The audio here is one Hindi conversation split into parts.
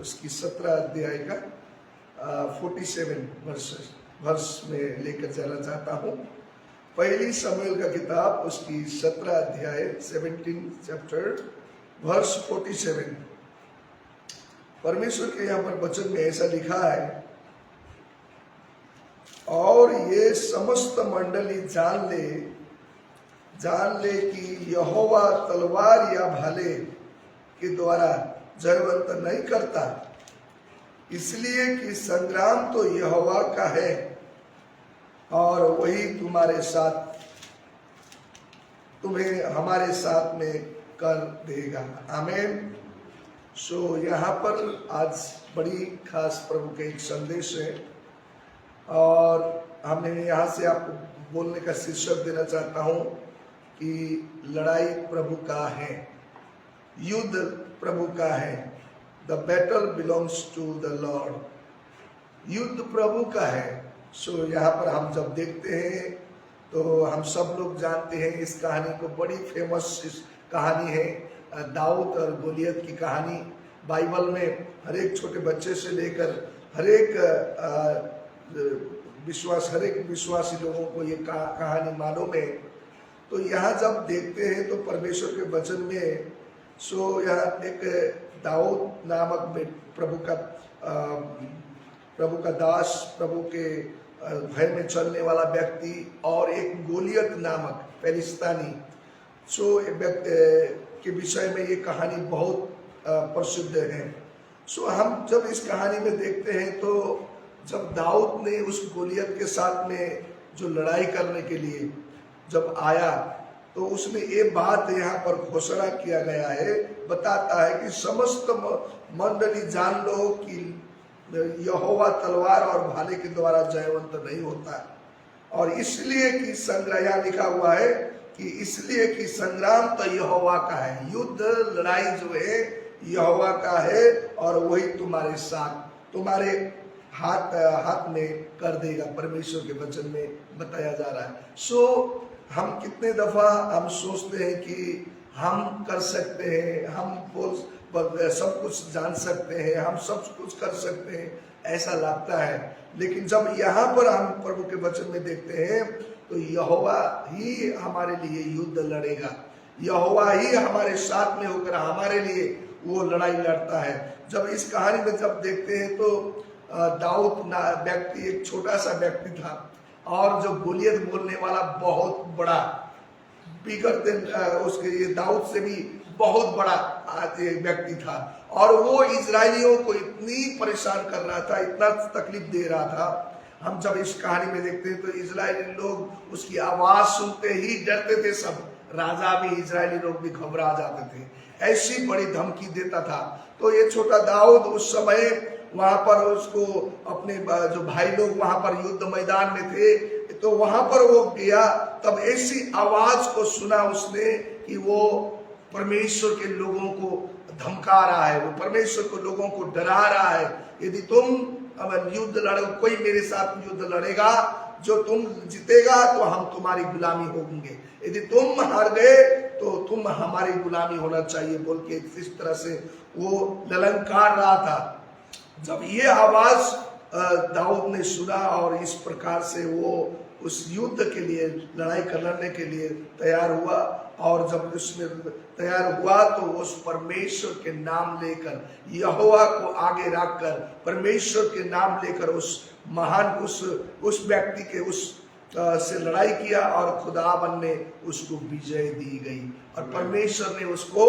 उसकी 17 अध्याय का 47 वर्ष में लेकर जाना चाहता हूँ। पहली शमूएल का किताब उसकी 17 अध्याय 17 चैप्टर वर्ष 47। परमेश्वर के यहाँ पर वचन में ऐसा लिखा है, और ये समस्त मंडली जान ले कि यहोवा तलवार या भाले के द्वारा जयवंत नहीं करता, इसलिए कि संग्राम तो यहोवा का है और वही तुम्हें हमारे साथ में कर देगा। आमीन। सो यहाँ पर आज बड़ी खास प्रभु के एक संदेश है और हमने यहाँ से आपको बोलने का शीर्षक देना चाहता हूँ कि लड़ाई प्रभु का है, युद्ध प्रभु का है। The battle belongs to the Lord. युद्ध प्रभु का है। सो यहाँ पर हम जब देखते हैं तो हम सब लोग जानते हैं इस कहानी को, बड़ी फेमस इस कहानी है, दाऊद और गोलियत की कहानी। बाइबल में हर एक छोटे बच्चे से लेकर हर एक विश्वासी लोगों को ये कहानी मालूम है। तो यहाँ जब देखते हैं तो परमेश्वर के वचन में यहाँ एक दाऊद नामक प्रभु का दास, प्रभु के भय में चलने वाला व्यक्ति, और एक गोलियत नामक फिलिस्तीनी व्यक्ति के विषय में ये कहानी बहुत प्रसिद्ध है। हम जब इस कहानी में देखते हैं तो जब दाऊद ने उस गोलियत के साथ में जो लड़ाई करने के लिए जब आया तो उसमें ये बात यहाँ पर घोषणा किया गया है, बताता है कि समस्त मंडली जान लो कि यहोवा तलवार और भाले के द्वारा जयवंत नहीं होता, और इसलिए कि संग्रह लिखा हुआ है कि इसलिए कि संग्राम तो यहोवा का है, युद्ध लड़ाई जो है यहोवा का है और वही तुम्हारे साथ तुम्हारे हाथ में कर देगा। परमेश्वर के वचन में बताया जा रहा है। हम कितने दफा हम सोचते हैं कि हम कर सकते हैं, हम सब कुछ जान सकते हैं, हम सब कुछ कर सकते हैं, ऐसा लगता है। लेकिन जब यहाँ पर हम प्रभु के वचन में देखते हैं तो यहोवा ही हमारे लिए युद्ध लड़ेगा, यहोवा ही हमारे साथ में होकर हमारे लिए वो लड़ाई लड़ता है। जब इस कहानी में जब देखते हैं तो दाऊद व्यक्ति एक छोटा सा व्यक्ति था और जो गोलियत बोलने वाला बहुत बड़ा, बिगड़ते उसके ये दाऊद से भी बहुत बड़ा व्यक्ति था, और वो इजरायलियों को इतनी परेशान कर रहा था, इतना तकलीफ दे रहा था। हम जब इस कहानी में देखते हैं तो इजरायली लोग उसकी आवाज सुनते ही डरते थे, सब राजा भी, इजरायली लोग भी घबरा जाते थे, ऐसी बड़ी धमकी देता था। तो ये छोटा दाऊद उस समय वहां पर उसको अपने जो भाई लोग वहां पर युद्ध मैदान में थे तो वहां पर वो गया, तब ऐसी आवाज को सुना उसने कि वो परमेश्वर के लोगों को धमका रहा है, वो परमेश्वर को लोगों को डरा रहा है। यदि तुम युद्ध लड़ो, कोई मेरे साथ युद्ध लड़ेगा, जो तुम जीतेगा तो हम तुम्हारी गुलामी होंगे, यदि तुम हार गए तो तुम हमारी गुलामी होना चाहिए, बोल के इस तरह से वो ललकार रहा था। जब ये आवाज दाऊद ने सुना और इस प्रकार से वो उस युद्ध के लिए, लड़ाई करने के लिए तैयार हुआ, और जब उसने तैयार हुआ तो उस परमेश्वर के नाम लेकर, यहोवा को आगे रखकर, परमेश्वर के नाम लेकर उस महान उस व्यक्ति के से लड़ाई किया और खुदावन ने उसको विजय दी गई, और परमेश्वर ने उसको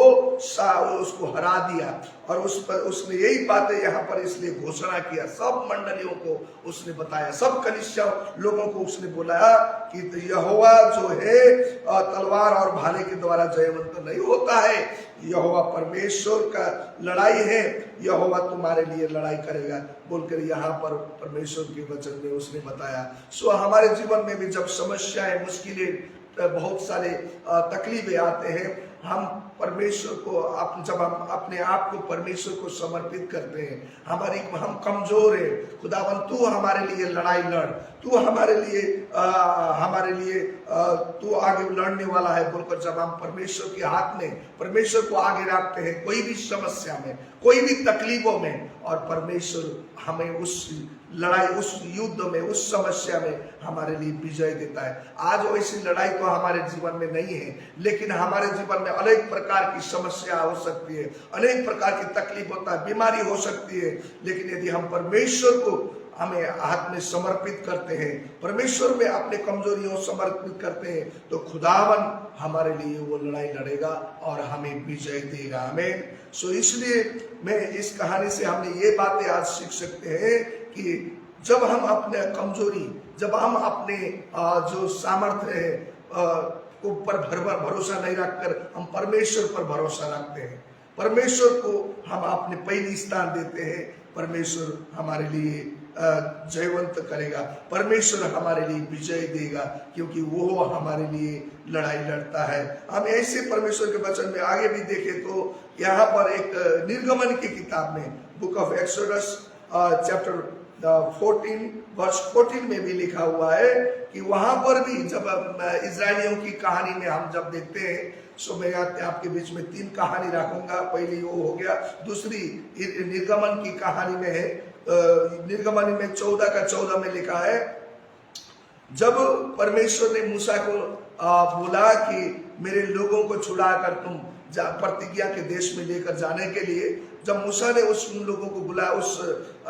हरा दिया। और उसने यही बातें यहाँ पर इसलिए घोषणा किया, सब मंडलियों को उसने बताया, सब कलीसिया लोगों को उसने बुलाया कि यहोवा जो है तलवार और भाले के द्वारा जयवंत नहीं होता है, यहोवा परमेश्वर का लड़ाई है, यहोवा तुम्हारे लिए लड़ाई करेगा, बोलकर यहाँ पर परमेश्वर के वचन में उसने बताया। हमारे जीवन में भी जब समस्याएं, मुश्किलें, बहुत सारे तकलीफें आते हैं, हम परमेश्वर को जब हम अपने आप को परमेश्वर को समर्पित करते हैं, हम कमजोर हैं, खुदावन तू हमारे लिए लड़ाई लड़, तू हमारे लिए तू आगे लड़ने वाला है बोलकर जब हम परमेश्वर के हाथ में परमेश्वर को आगे रखते हैं, कोई भी समस्या में, कोई भी तकलीफों में, और परमेश्वर हमें उस लड़ाई, उस युद्ध में, उस समस्या में हमारे लिए विजय देता है। आज वैसी लड़ाई तो हमारे जीवन में नहीं है, लेकिन हमारे जीवन में अनेक प्रकार की समस्या हो सकती है, अनेक प्रकार की तकलीफ होता है, बीमारी हो सकती है, लेकिन यदि हम परमेश्वर को हमें हाथ में समर्पित करते हैं, परमेश्वर में अपने कमजोरियों समर्पित करते हैं, तो खुदावन हमारे लिए वो लड़ाई लड़ेगा और हमें विजय देगा। आमीन। सो इसलिए मैं इस कहानी से हमने ये बातें आज सीख सकते हैं कि जब हम अपने कमजोरी, जब हम अपने जो सामर्थ्य है ऊपर भरोसा नहीं रखकर हम परमेश्वर पर भरोसा रखते हैं, परमेश्वर को हम अपने पहली स्थान देते हैं, परमेश्वर हमारे लिए जयवंत करेगा, परमेश्वर हमारे लिए विजय देगा, क्योंकि वो हमारे लिए लड़ाई लड़ता है। हम ऐसे परमेश्वर के वचन में आगे भी देखें तो यहाँ पर एक निर्गमन की किताब में बुक ऑफ एक्सोडस चैप्टर 14 वर्ष 14 में भी लिखा हुआ है कि वहां पर भी जब इजरायलियों की कहानी में हम जब देखते हैं, सो मैं आपके बीच में 3 कहानी रखूंगा। पहली वो हो गया, दूसरी निर्गमन की कहानी में है, निर्गमन में 14 का 14 में लिखा है, जब परमेश्वर ने मूसा को बोला कि मेरे लोगों को छुड़ाकर तुम प्रतिज्ञा के देश में लेकर जाने के लिए, जब मूसा ने उन लोगों को बुलाया, उस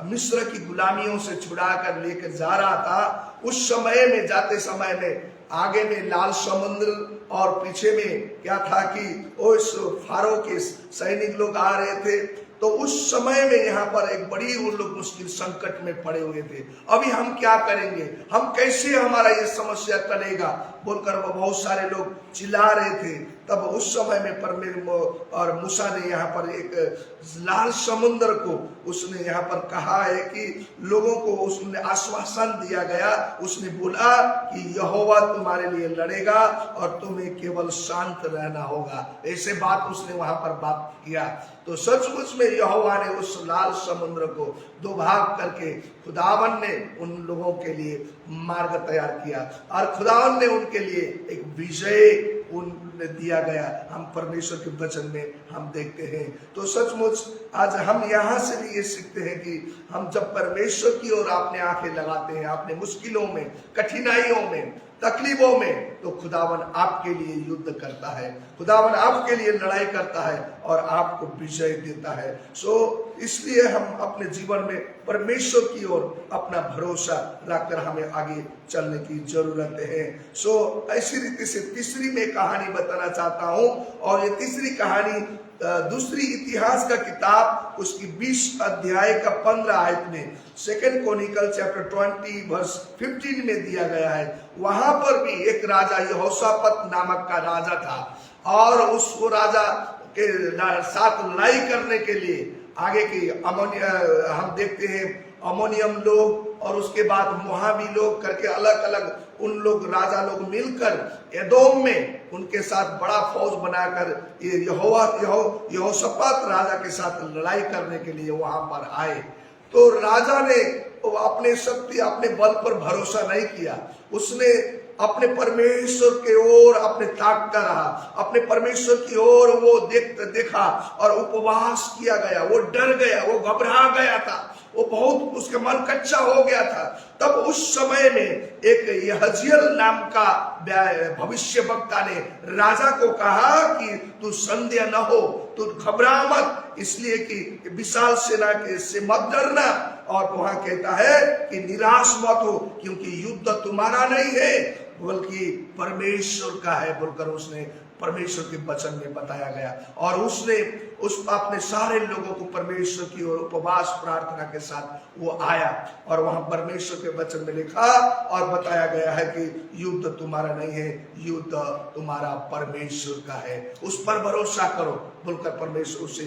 मिस्र की गुलामियों से छुड़ाकर लेकर जा रहा था, उस समय में जाते समय में आगे में लाल समुद्र और पीछे में क्या था कि उस फारो के सैनिक लोग आ रहे थे। तो उस समय में यहाँ पर एक बड़ी उन लोग मुश्किल संकट में पड़े हुए थे। अभी हम क्या करेंगे, हम कैसे, हमारा ये समस्या टलेगा बोलकर वो बहुत सारे लोग चिल्ला रहे थे। तब उस समय में परमेश्वर और मूसा ने यहाँ पर एक लाल समुद्र को उसने यहाँ पर कहा है कि लोगों को उसने आश्वासन दिया गया, उसने बोला कि यहोवा तुम्हारे लिए लड़ेगा और तुम्हें केवल शांत रहना होगा। ऐसे बात उसने वहां पर बात किया। तो सचमुच में यहोवा ने उस लाल समुद्र को 2 भाग करके खुदावन ने उन लोगों के लिए मार्ग तैयार किया और खुदावन ने उनके लिए एक विजय उन्हें दिया गया। हम परमेश्वर के वचन में हम देखते हैं। तो सचमुच आज हम यहाँ से भी ये सीखते हैं कि हम जब परमेश्वर की ओर अपने आंखें लगाते हैं, अपने मुश्किलों में, कठिनाइयों में, तकलीफों में, तो खुदावन आपके लिए युद्ध करता है, खुदावन आपके लिए लड़ाई करता है और आपको विजय देता है। सो इसलिए हम अपने जीवन में परमेश्वर की ओर अपना भरोसा रखकर हमें आगे चलने की जरूरत है। सो ऐसी रीति से तीसरी मैं कहानी बताना चाहता हूँ, और ये तीसरी कहानी दूसरी इतिहास का किताब उसकी 20 अध्याय का 15 आयत में 2 क्रॉनिकल चैप्टर 20 वर्स 15 में दिया गया है। वहां पर भी एक राजा यहोशापात नामक का राजा था, और उस राजा के साथ लड़ाई करने के लिए आगे की हम देखते हैं अमोनियम लोग और उसके बाद मोहाबी लोग करके अलग अलग उन लोग राजा लोग मिलकर एदोम में उनके साथ बड़ा फौज बनाकर ये यहोशापात राजा के साथ लड़ाई करने के लिए वहां पर आए। तो राजा ने अपने शक्ति, अपने बल पर भरोसा नहीं किया, उसने अपने परमेश्वर के ओर अपने ताकता रहा, अपने परमेश्वर की ओर वो देखा और उपवास किया गया। वो डर गया, वो घबरा गया था, वो बहुत उसका मन कच्चा हो गया था। तब उस समय में एक यहजियल नाम का भविष्य वक्ता ने राजा को कहा कि तू संदेह न हो, तू घबरा मत, इसलिए कि विशाल सेना के से मत डरना। और वहां कहता है कि निराश मत हो, क्योंकि युद्ध तुम्हारा नहीं है बल्कि परमेश्वर का है बोलकर उसने परमेश्वर के वचन में बताया गया। और उसने अपने सारे लोगों को परमेश्वर की ओर उपवास प्रार्थना के साथ वो आया, और वहां परमेश्वर के वचन में लिखा और बताया गया है कि युद्ध तुम्हारा नहीं है, युद्ध तुम्हारा परमेश्वर का है, उस पर भरोसा करो बोलकर परमेश्वर से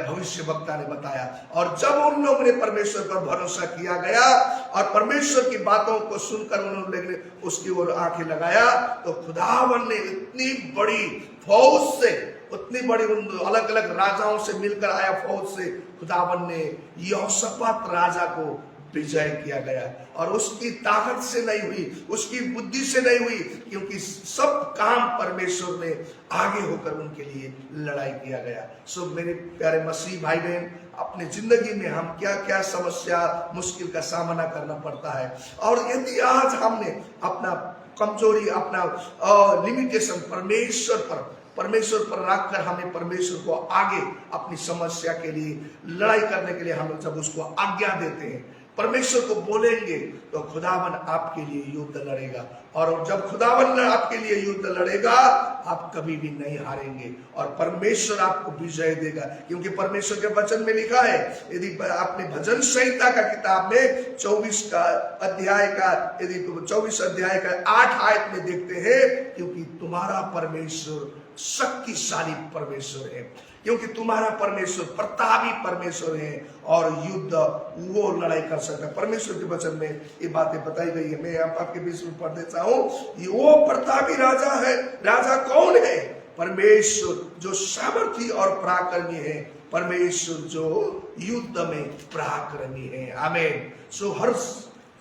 भविष्य वक्ता ने बताया। और जब उन लोगों ने परमेश्वर पर भरोसा किया गया और परमेश्वर की बातों को सुनकर उन लोगों ने उसकी ओर आंखें लगाया, तो खुदावन ने इतनी बड़ी फौज से उतनी बड़ी उन अलग अलग राजाओं से मिलकर आया फौज से खुदावन ने यहोशापात राजा को विजय किया गया, और उसकी ताकत से नहीं हुई, उसकी बुद्धि से नहीं हुई, क्योंकि सब काम परमेश्वर ने आगे होकर उनके लिए लड़ाई किया गया। सो मेरे प्यारे मसीह भाई बहन, अपनी जिंदगी में हम क्या क्या समस्या मुश्किल का सामना करना पड़ता है, और यदि आज हमने अपना कमजोरी, अपना लिमिटेशन परमेश्वर पर रखकर हमें परमेश्वर को आगे अपनी समस्या के लिए लड़ाई करने के लिए हम जब उसको आज्ञा देते हैं, परमेश्वर को बोलेंगे, तो खुदावन आपके लिए युद्ध लड़ेगा। और जब खुदावन आपके लिए युद्ध लड़ेगा, आप कभी भी नहीं हारेंगे और परमेश्वर आपको विजय देगा, क्योंकि परमेश्वर के वचन में लिखा है, यदि आपने भजन संहिता का किताब में 24 अध्याय का 8 आयत में देखते हैं, क्योंकि तुम्हारा परमेश्वर शक्तिशाली परमेश्वर है, क्योंकि तुम्हारा परमेश्वर प्रतापी परमेश्वर है और युद्ध वो लड़ाई कर सकता है। परमेश्वर के वचन में ये बातें बताई गई है। मैं आपके बीच में पढ़ देता हूँ। वो प्रतापी राजा है। राजा कौन है? परमेश्वर जो सामर्थी और पराक्रमी है, परमेश्वर जो युद्ध में पराक्रमी है। आमीन। सो हर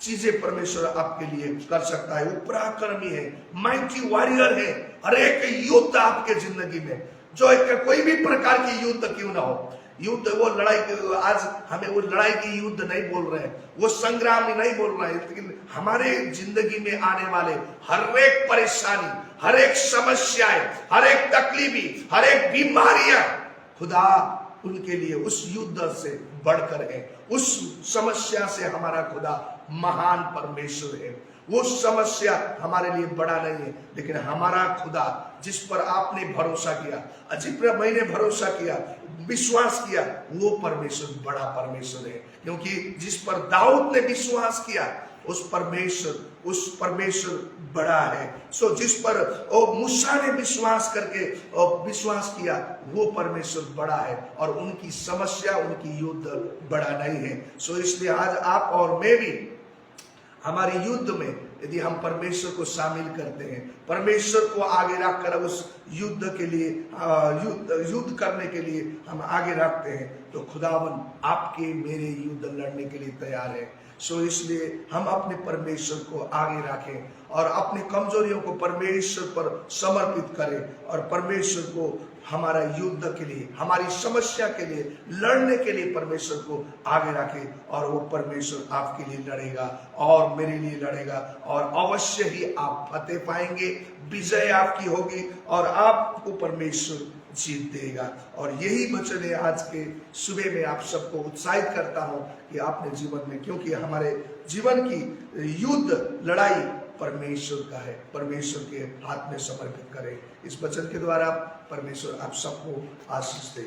चीजें परमेश्वर आपके लिए कर सकता है। वो पराक्रमी है, माइटी वॉरियर है। हर एक युद्ध आपके जिंदगी में, जो कोई भी प्रकार की युद्ध क्यों ना हो, युद्ध वो लड़ाई, आज हमें वो लड़ाई की युद्ध नहीं बोल रहे हैं, वो संग्राम नहीं बोल रहे हैं, लेकिन हमारे जिंदगी में आने वाले हर एक परेशानी, हर एक समस्याएं, हर एक तकलीफी, हर एक बीमारियां, खुदा उनके लिए उस युद्ध से बढ़कर है। उस समस्या से हमारा खुदा महान परमेश्वर है। वो समस्या हमारे लिए बड़ा नहीं है, लेकिन हमारा खुदा जिस पर आपने भरोसा किया, जिस पर मैंने भरोसा किया, विश्वास किया, वो परमेश्वर बड़ा परमेश्वर है। क्योंकि जिस पर दाऊद ने विश्वास किया, उस परमेश्वर बड़ा है। सो जिस पर मूसा ने विश्वास किया, वो परमेश्वर बड़ा है, और उनकी समस्या, उनकी युद्ध बड़ा नहीं है। सो इसलिए आज आप और मैं भी हमारे युद्ध में यदि हम परमेश्वर को शामिल करते हैं, परमेश्वर को आगे रखकर उस युद्ध के लिए युद्ध करने के लिए हम आगे रखते हैं, तो खुदावन आपके मेरे युद्ध लड़ने के लिए तैयार है। सो इसलिए हम अपने परमेश्वर को आगे रखें और अपनी कमजोरियों को परमेश्वर पर समर्पित करें, और परमेश्वर को हमारा युद्ध के लिए, हमारी समस्या के लिए लड़ने के लिए परमेश्वर को आगे रखें, और वो परमेश्वर आपके लिए लड़ेगा और मेरे लिए लड़ेगा, और अवश्य ही आप फतेह पाएंगे, विजय आपकी होगी और आपको परमेश्वर जीत देगा। और यही वचन है आज के सुबह में आप सबको उत्साहित करता हूं कि आपने जीवन में, क्योंकि हमारे जीवन की युद्ध लड़ाई परमेश्वर का है, परमेश्वर के हाथ में समर्पित करें। इस वचन के द्वारा परमेश्वर आप सबको आशीष दे।